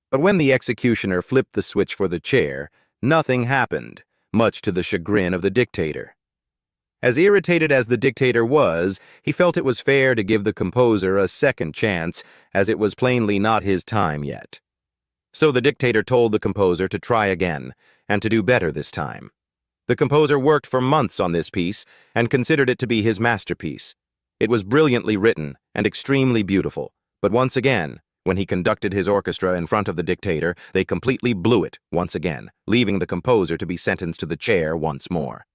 But when the executioner flipped the switch for the chair, nothing happened, much to the chagrin of the dictator. As irritated as the dictator was, he felt it was fair to give the composer a second chance, as it was plainly not his time yet. So the dictator told the composer to try again, and to do better this time. The composer worked for months on this piece, and considered it to be his masterpiece. It was brilliantly written, and extremely beautiful, but once again, when he conducted his orchestra in front of the dictator, they completely blew it once again, leaving the composer to be sentenced to the chair once more.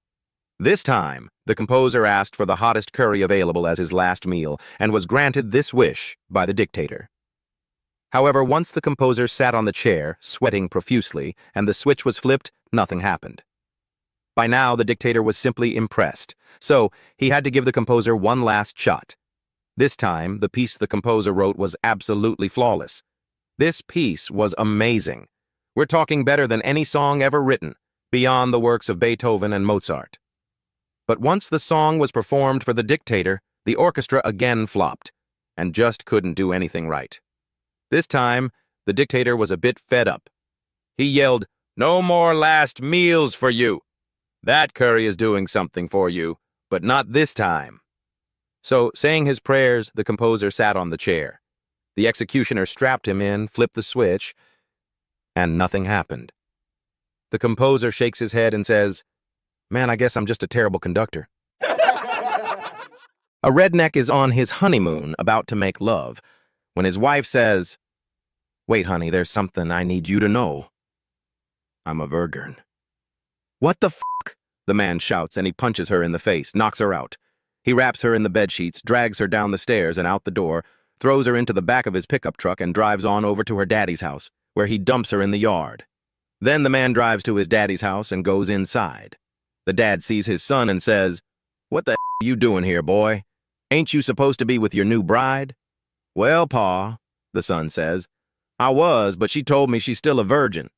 This time, the composer asked for the hottest curry available as his last meal, and was granted this wish by the dictator. However, once the composer sat on the chair, sweating profusely, and the switch was flipped, nothing happened. By now, the dictator was simply impressed, so he had to give the composer one last shot. This time, the piece the composer wrote was absolutely flawless. This piece was amazing. We're talking better than any song ever written, beyond the works of Beethoven and Mozart. But once the song was performed for the dictator, the orchestra again flopped, and just couldn't do anything right. This time, the dictator was a bit fed up. He yelled, "No more last meals for you. That curry is doing something for you, but not this time." So, saying his prayers, the composer sat on the chair. The executioner strapped him in, flipped the switch, and nothing happened. The composer shakes his head and says, "Man, I guess I'm just a terrible conductor." A redneck is on his honeymoon about to make love when his wife says, "Wait, honey, there's something I need you to know. I'm a virgin." "What the fuck?" the man shouts, and he punches her in the face, knocks her out. He wraps her in the bedsheets, drags her down the stairs and out the door, throws her into the back of his pickup truck and drives on over to her daddy's house, where he dumps her in the yard. Then the man drives to his daddy's house and goes inside. The dad sees his son and says, "What the are you doing here, boy? Ain't you supposed to be with your new bride?" "Well, Pa," the son says, "I was, but she told me she's still a virgin."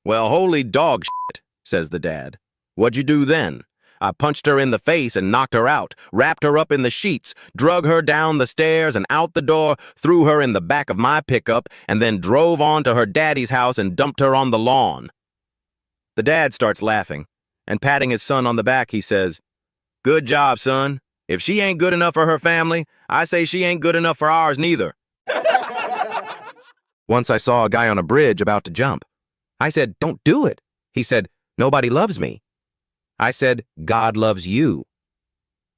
"Well, holy dog shit," says the dad. "What'd you do then?" "I punched her in the face and knocked her out, wrapped her up in the sheets, drug her down the stairs and out the door, threw her in the back of my pickup, and then drove on to her daddy's house and dumped her on the lawn." The dad starts laughing, and patting his son on the back, he says, "Good job, son. If she ain't good enough for her family, I say she ain't good enough for ours neither." Once I saw a guy on a bridge about to jump. I said, "Don't do it." He said, "Nobody loves me." I said, "God loves you."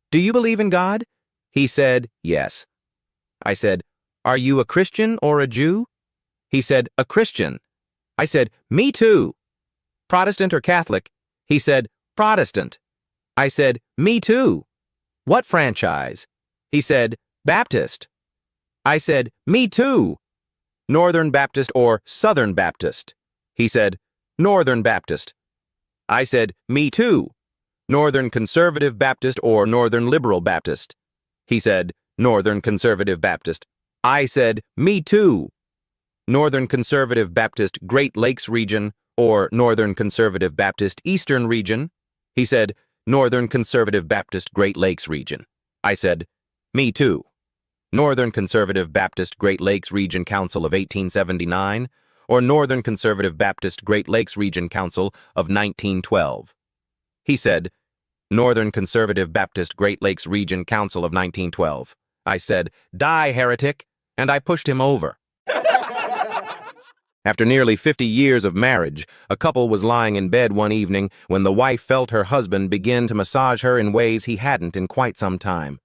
"Do you believe in God?" He said, "Yes." I said, "Are you a Christian or a Jew?" He said, "A Christian." I said, "Me too." "Protestant or Catholic?" He said, "Protestant." I said, "Me too." "What franchise?" He said, "Baptist." I said, "Me too." "Northern Baptist or Southern Baptist?" He said, "Northern Baptist." I said, "Me too." "Northern Conservative Baptist or Northern Liberal Baptist?" He said, "Northern Conservative Baptist." I said, "Me too." "Northern Conservative Baptist Great Lakes Region or Northern Conservative Baptist Eastern Region?" He said, "Northern Conservative Baptist Great Lakes Region." I said, "Me too." "Northern Conservative Baptist Great Lakes Region Council of 1879 or Northern Conservative Baptist Great Lakes Region Council of 1912? He said, "Northern Conservative Baptist Great Lakes Region Council of 1912. I said, "Die, heretic," and I pushed him over. After nearly 50 years of marriage, a couple was lying in bed one evening when the wife felt her husband begin to massage her in ways he hadn't in quite some time.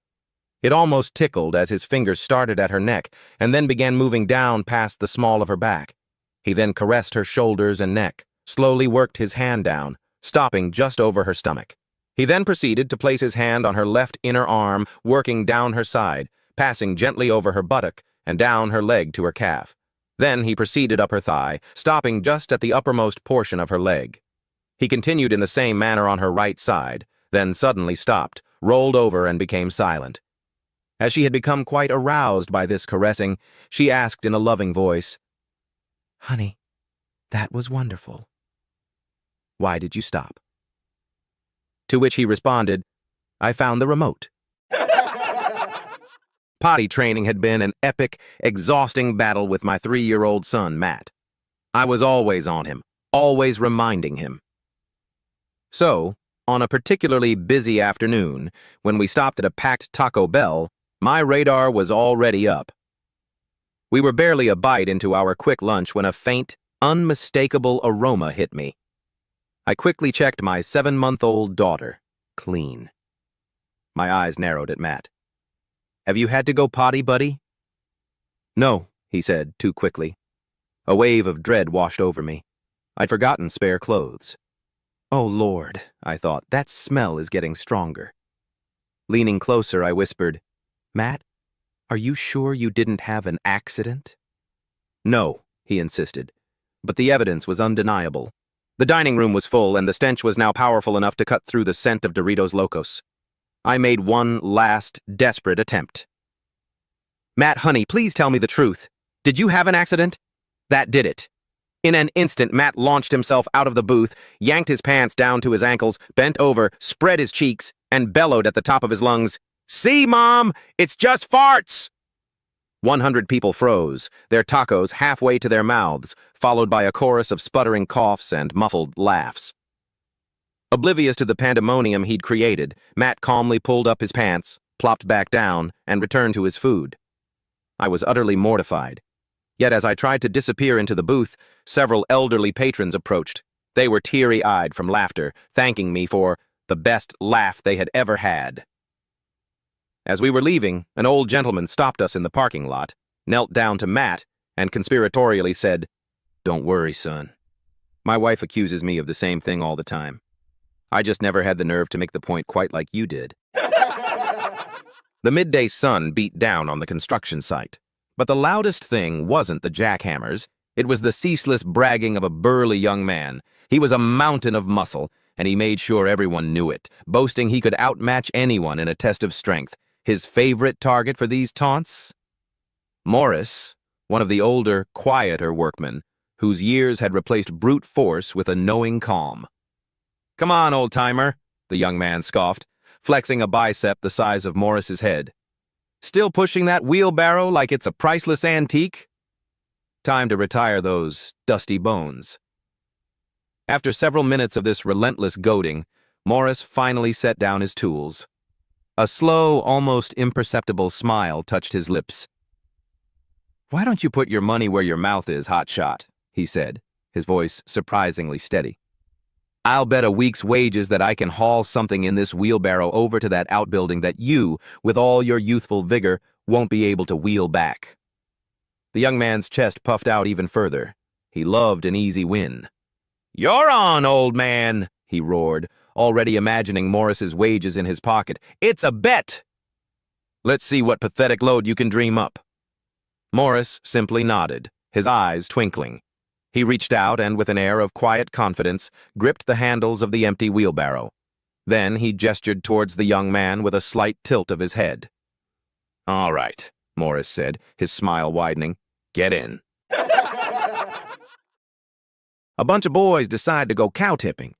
It almost tickled as his fingers started at her neck and then began moving down past the small of her back. He then caressed her shoulders and neck, slowly worked his hand down, stopping just over her stomach. He then proceeded to place his hand on her left inner arm, working down her side, passing gently over her buttock and down her leg to her calf. Then he proceeded up her thigh, stopping just at the uppermost portion of her leg. He continued in the same manner on her right side, then suddenly stopped, rolled over, and became silent. As she had become quite aroused by this caressing, she asked in a loving voice, "Honey, that was wonderful. Why did you stop?" To which he responded, "I found the remote." Potty training had been an epic, exhausting battle with my 3-year-old son, Matt. I was always on him, always reminding him. So, on a particularly busy afternoon, when we stopped at a packed Taco Bell, my radar was already up. We were barely a bite into our quick lunch when a faint, unmistakable aroma hit me. I quickly checked my 7-month-old daughter, clean. My eyes narrowed at Matt. "Have you had to go potty, buddy?" "No," he said, too quickly. A wave of dread washed over me. I'd forgotten spare clothes. "Oh, Lord," I thought, "that smell is getting stronger." Leaning closer, I whispered, "Matt, are you sure you didn't have an accident?" "No," he insisted, but the evidence was undeniable. The dining room was full, and the stench was now powerful enough to cut through the scent of Doritos Locos. I made one last, desperate attempt. "Matt, honey, please tell me the truth. Did you have an accident?" That did it. In an instant, Matt launched himself out of the booth, yanked his pants down to his ankles, bent over, spread his cheeks, and bellowed at the top of his lungs, "See, Mom, it's just farts!" 100 people froze, their tacos halfway to their mouths, followed by a chorus of sputtering coughs and muffled laughs. Oblivious to the pandemonium he'd created, Matt calmly pulled up his pants, plopped back down, and returned to his food. I was utterly mortified. Yet as I tried to disappear into the booth, several elderly patrons approached. They were teary-eyed from laughter, thanking me for the best laugh they had ever had. As we were leaving, an old gentleman stopped us in the parking lot, knelt down to Matt, and conspiratorially said, "Don't worry, son. My wife accuses me of the same thing all the time. I just never had the nerve to make the point quite like you did." The midday sun beat down on the construction site, but the loudest thing wasn't the jackhammers. It was the ceaseless bragging of a burly young man. He was a mountain of muscle, and he made sure everyone knew it, boasting he could outmatch anyone in a test of strength. His favorite target for these taunts? Morris, one of the older, quieter workmen, whose years had replaced brute force with a knowing calm. "Come on, old-timer," the young man scoffed, flexing a bicep the size of Morris's head. "Still pushing that wheelbarrow like it's a priceless antique? Time to retire those dusty bones." After several minutes of this relentless goading, Morris finally set down his tools. A slow, almost imperceptible smile touched his lips. "Why don't you put your money where your mouth is, hotshot?" he said, his voice surprisingly steady. "I'll bet a week's wages that I can haul something in this wheelbarrow over to that outbuilding that you, with all your youthful vigor, won't be able to wheel back." The young man's chest puffed out even further. He loved an easy win. "You're on, old man," he roared, already imagining Morris's wages in his pocket. "It's a bet! Let's see what pathetic load you can dream up." Morris simply nodded, his eyes twinkling. He reached out and, with an air of quiet confidence, gripped the handles of the empty wheelbarrow. Then he gestured towards the young man with a slight tilt of his head. "All right," Morris said, his smile widening. "Get in." A bunch of boys decide to go cow-tipping.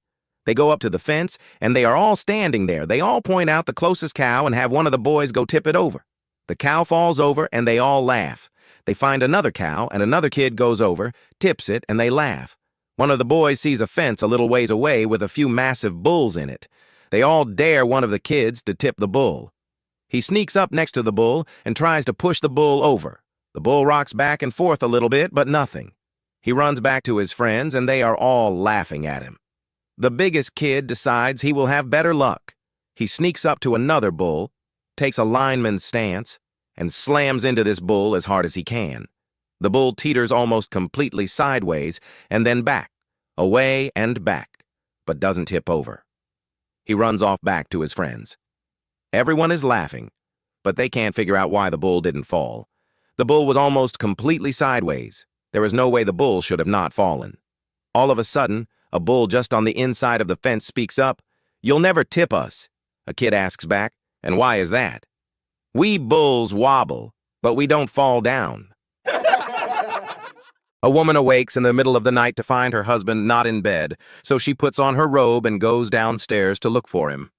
They go up to the fence, and they are all standing there. They all point out the closest cow and have one of the boys go tip it over. The cow falls over, and they all laugh. They find another cow, and another kid goes over, tips it, and they laugh. One of the boys sees a fence a little ways away with a few massive bulls in it. They all dare one of the kids to tip the bull. He sneaks up next to the bull and tries to push the bull over. The bull rocks back and forth a little bit, but nothing. He runs back to his friends, and they are all laughing at him. The biggest kid decides he will have better luck. He sneaks up to another bull, takes a lineman's stance, and slams into this bull as hard as he can. The bull teeters almost completely sideways, and then back, away and back, but doesn't tip over. He runs off back to his friends. Everyone is laughing, but they can't figure out why the bull didn't fall. The bull was almost completely sideways. There was no way the bull should have not fallen. All of a sudden, a bull just on the inside of the fence speaks up. "You'll never tip us," a kid asks back. "And why is that?" "We bulls wobble, but we don't fall down." A woman awakes in the middle of the night to find her husband not in bed, so she puts on her robe and goes downstairs to look for him.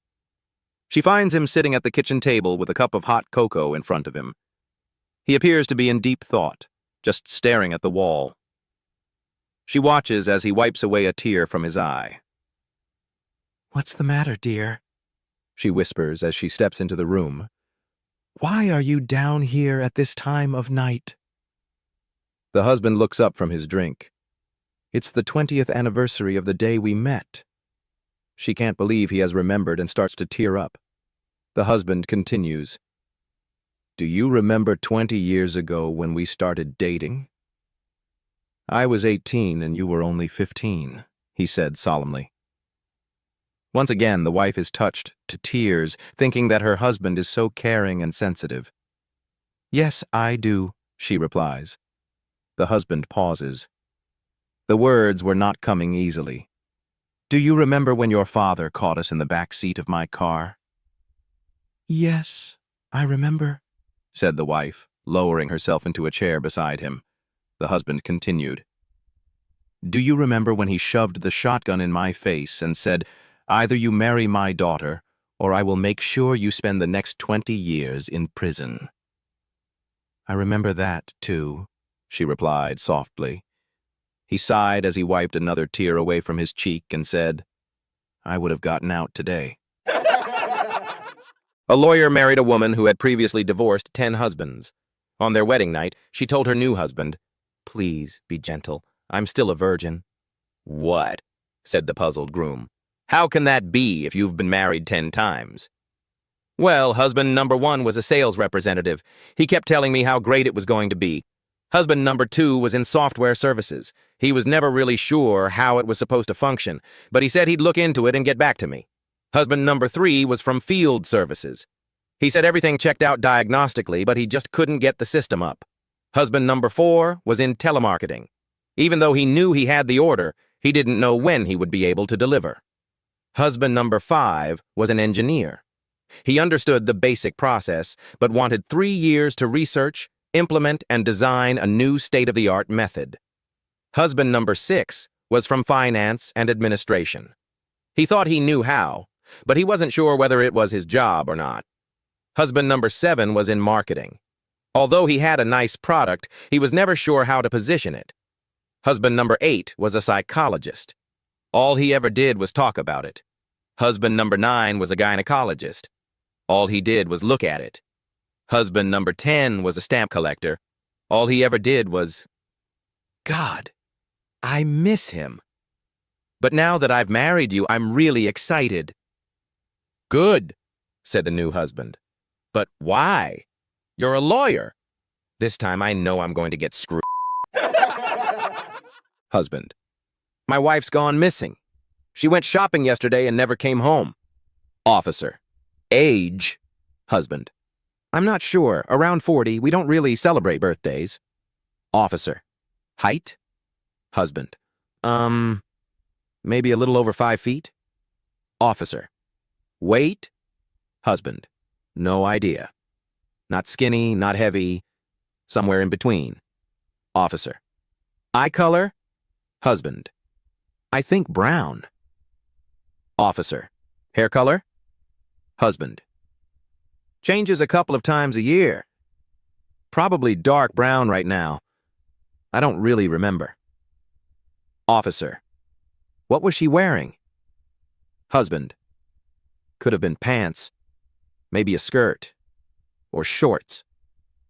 She finds him sitting at the kitchen table with a cup of hot cocoa in front of him. He appears to be in deep thought, just staring at the wall. She watches as he wipes away a tear from his eye. "What's the matter, dear?" she whispers as she steps into the room. "Why are you down here at this time of night?" The husband looks up from his drink. "It's the 20th anniversary of the day we met." She can't believe he has remembered and starts to tear up. The husband continues, "Do you remember 20 years ago when we started dating?" "I was 18 and you were only 15, he said solemnly. Once again, the wife is touched to tears, thinking that her husband is so caring and sensitive. "Yes, I do," she replies. The husband pauses. The words were not coming easily. "Do you remember when your father caught us in the back seat of my car?" "Yes, I remember," said the wife, lowering herself into a chair beside him. The husband continued. "Do you remember when he shoved the shotgun in my face and said, 'Either you marry my daughter, or I will make sure you spend the next 20 years in prison'?" "I remember that, too," she replied softly. He sighed as he wiped another tear away from his cheek and said, "I would have gotten out today." A lawyer married a woman who had previously divorced 10 husbands. On their wedding night, she told her new husband, "Please be gentle. I'm still a virgin." "What?" said the puzzled groom. "How can that be if you've been married 10 times?" "Well, husband number 1 was a sales representative. He kept telling me how great it was going to be. Husband number 2 was in software services. He was never really sure how it was supposed to function, but he said he'd look into it and get back to me. Husband number 3 was from field services. He said everything checked out diagnostically, but he just couldn't get the system up. Husband number 4 was in telemarketing. Even though he knew he had the order, he didn't know when he would be able to deliver. Husband number 5 was an engineer. He understood the basic process, but wanted 3 years to research, implement, and design a new state-of-the-art method. Husband number 6 was from finance and administration. He thought he knew how, but he wasn't sure whether it was his job or not. Husband number 7 was in marketing. Although he had a nice product, he was never sure how to position it. Husband number 8 was a psychologist. All he ever did was talk about it. Husband number 9 was a gynecologist. All he did was look at it. Husband number 10 was a stamp collector. All he ever did was... God, I miss him. But now that I've married you, I'm really excited. Good, said the new husband. But why? You're a lawyer. This time I know I'm going to get screwed. Husband. My wife's gone missing. She went shopping yesterday and never came home. Officer. Age. Husband. I'm not sure. Around 40. We don't really celebrate birthdays. Officer. Height. Husband. Maybe a little over 5 feet. Officer. Weight. Husband. No idea. Not skinny, not heavy. Somewhere in between. Officer. Eye color. Husband. I think brown. Officer. Hair color. Husband. Changes a couple of times a year. Probably dark brown right now. I don't really remember. Officer. What was she wearing? Husband. Could have been pants. Maybe a skirt. Or shorts.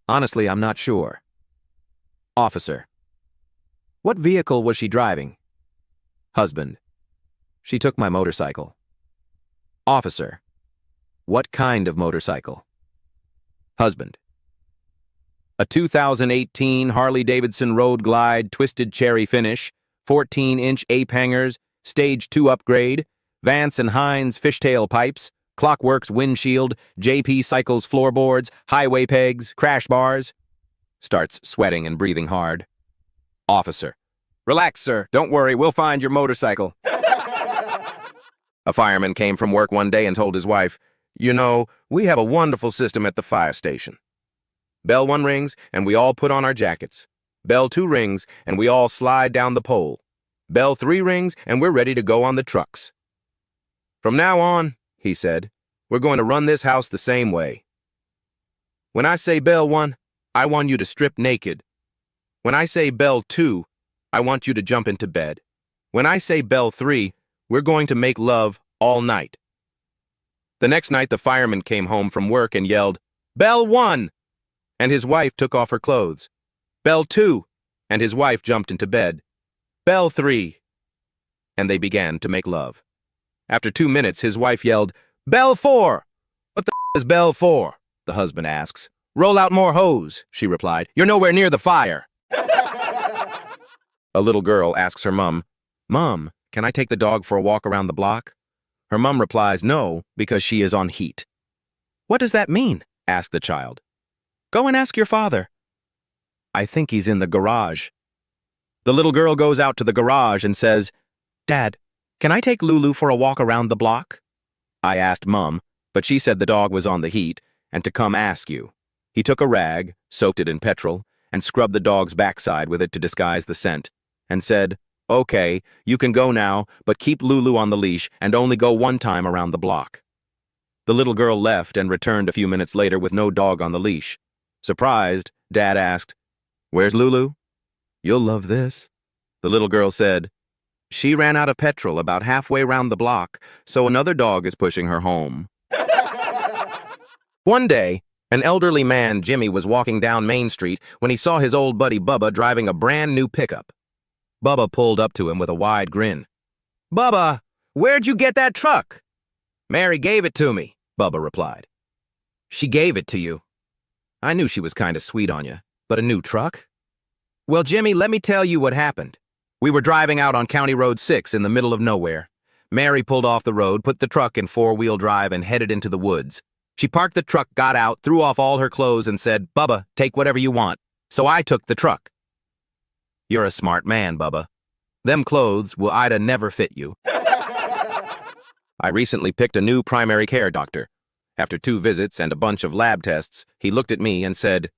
Honestly, I'm not sure. Officer. What vehicle was she driving? Husband. She took my motorcycle. Officer. What kind of motorcycle? Husband. A 2018 Harley-Davidson Road Glide Twisted Cherry Finish, 14-inch ape hangers, Stage 2 upgrade, Vance and Hines fishtail pipes, Clockworks windshield, JP Cycles floorboards, highway pegs, crash bars. Starts sweating and breathing hard. Officer. Relax, sir. Don't worry. We'll find your motorcycle. A fireman came from work one day and told his wife, "You know, we have a wonderful system at the fire station. Bell 1 rings, and we all put on our jackets. Bell 2 rings, and we all slide down the pole. Bell 3 rings, and we're ready to go on the trucks. From now on," he said, "we're going to run this house the same way. When I say bell 1, I want you to strip naked. When I say bell 2, I want you to jump into bed. When I say bell 3, we're going to make love all night." The next night, the fireman came home from work and yelled, "Bell 1!" And his wife took off her clothes. "Bell 2!" And his wife jumped into bed. "Bell 3!" And they began to make love. After 2 minutes, his wife yelled, "Bell 4! What the is bell 4? The husband asks. "Roll out more hose," she replied. "You're nowhere near the fire." A little girl asks her mom, "Mom, can I take the dog for a walk around the block?" Her mom replies, "No, because she is on heat." "What does that mean?" asked the child. "Go and ask your father." "I think he's in the garage." The little girl goes out to the garage and says, "Dad, can I take Lulu for a walk around the block?" I asked Mom, but she said the dog was on the heat and to come ask you. He took a rag, soaked it in petrol, and scrubbed the dog's backside with it to disguise the scent, and said, "Okay, you can go now, but keep Lulu on the leash and only go 1 time around the block." The little girl left and returned a few minutes later with no dog on the leash. Surprised, Dad asked, "Where's Lulu?" "You'll love this." The little girl said, "She ran out of petrol about halfway round the block, so another dog is pushing her home." One day, an elderly man, Jimmy, was walking down Main Street when he saw his old buddy Bubba driving a brand new pickup. Bubba pulled up to him with a wide grin. Bubba, where'd you get that truck? Mary gave it to me, Bubba replied. She gave it to you? I knew she was kind of sweet on you, but a new truck? Well, Jimmy, let me tell you what happened. We were driving out on County Road 6 in the middle of nowhere. Mary pulled off the road, put the truck in four-wheel drive, and headed into the woods. She parked the truck, got out, threw off all her clothes, and said, Bubba, take whatever you want. So I took the truck. You're a smart man, Bubba. Them clothes will I'da never fit you. I recently picked a new primary care doctor. After 2 visits and a bunch of lab tests, he looked at me and said,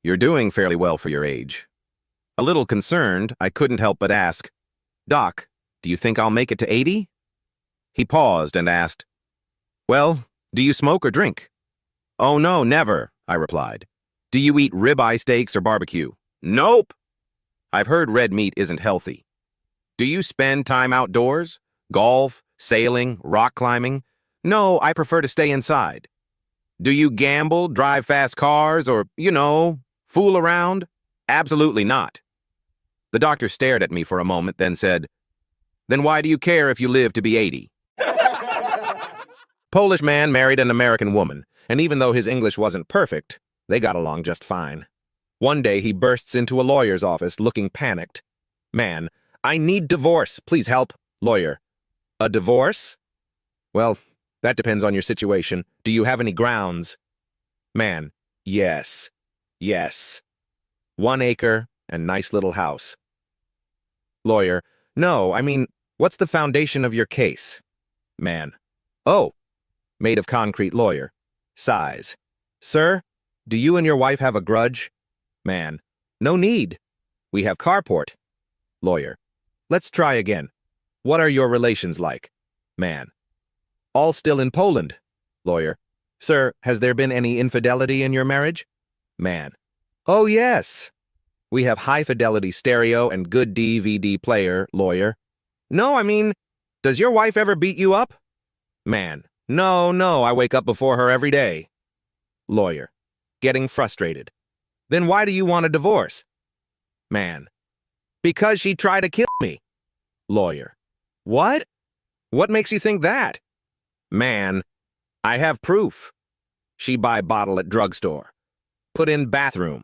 You're doing fairly well for your age. A little concerned, I couldn't help but ask, Doc, do you think I'll make it to 80? He paused and asked, Well, do you smoke or drink? Oh no, never, I replied. Do you eat ribeye steaks or barbecue? Nope. I've heard red meat isn't healthy. Do you spend time outdoors? Golf, sailing, rock climbing? No, I prefer to stay inside. Do you gamble, drive fast cars, or, fool around? Absolutely not. The doctor stared at me for a moment, then said, Then why do you care if you live to be 80? Polish man married an American woman, and even though his English wasn't perfect, they got along just fine. One day he bursts into a lawyer's office looking panicked. Man, I need divorce, please help. Lawyer, a divorce? Well, that depends on your situation. Do you have any grounds? Man, yes. 1 acre and nice little house. Lawyer, no, I mean, what's the foundation of your case? Man, oh, made of concrete. Lawyer, sighs. Sir, do you and your wife have a grudge? Man, no need. We have carport. Lawyer, let's try again. What are your relations like? Man, all still in Poland. Lawyer, sir, has there been any infidelity in your marriage? Man, oh yes. We have high-fidelity stereo and good DVD player. Lawyer, no, I mean, does your wife ever beat you up? Man, no, I wake up before her every day. Lawyer, getting frustrated. Then why do you want a divorce? Man, because she tried to kill me. Lawyer, what? What makes you think that? Man, I have proof. She buy bottle at drugstore. Put in bathroom.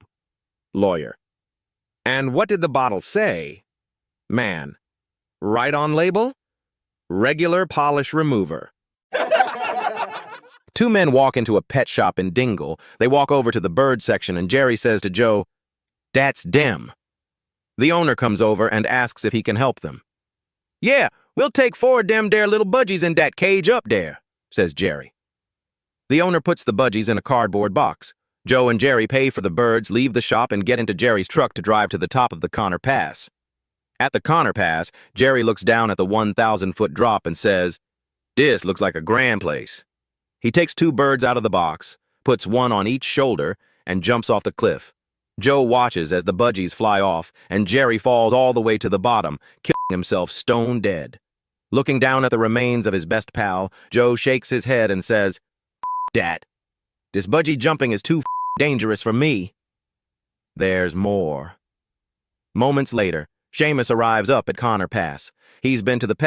Lawyer, and what did the bottle say? Man, right on label? Regular polish remover. 2 men walk into a pet shop in Dingle. They walk over to the bird section and Jerry says to Joe, That's dem. The owner comes over and asks if he can help them. Yeah, we'll take 4 dem dere little budgies in dat cage up there, says Jerry. The owner puts the budgies in a cardboard box. Joe and Jerry pay for the birds, leave the shop, and get into Jerry's truck to drive to the top of the Connor Pass. At the Connor Pass, Jerry looks down at the 1,000-foot drop and says, This looks like a grand place. He takes 2 birds out of the box, puts 1 on each shoulder, and jumps off the cliff. Joe watches as the budgies fly off, and Jerry falls all the way to the bottom, killing himself stone dead. Looking down at the remains of his best pal, Joe shakes his head and says, Dat. This budgie jumping is too dangerous for me. There's more. Moments later, Seamus arrives up at Connor Pass. He's been to the pet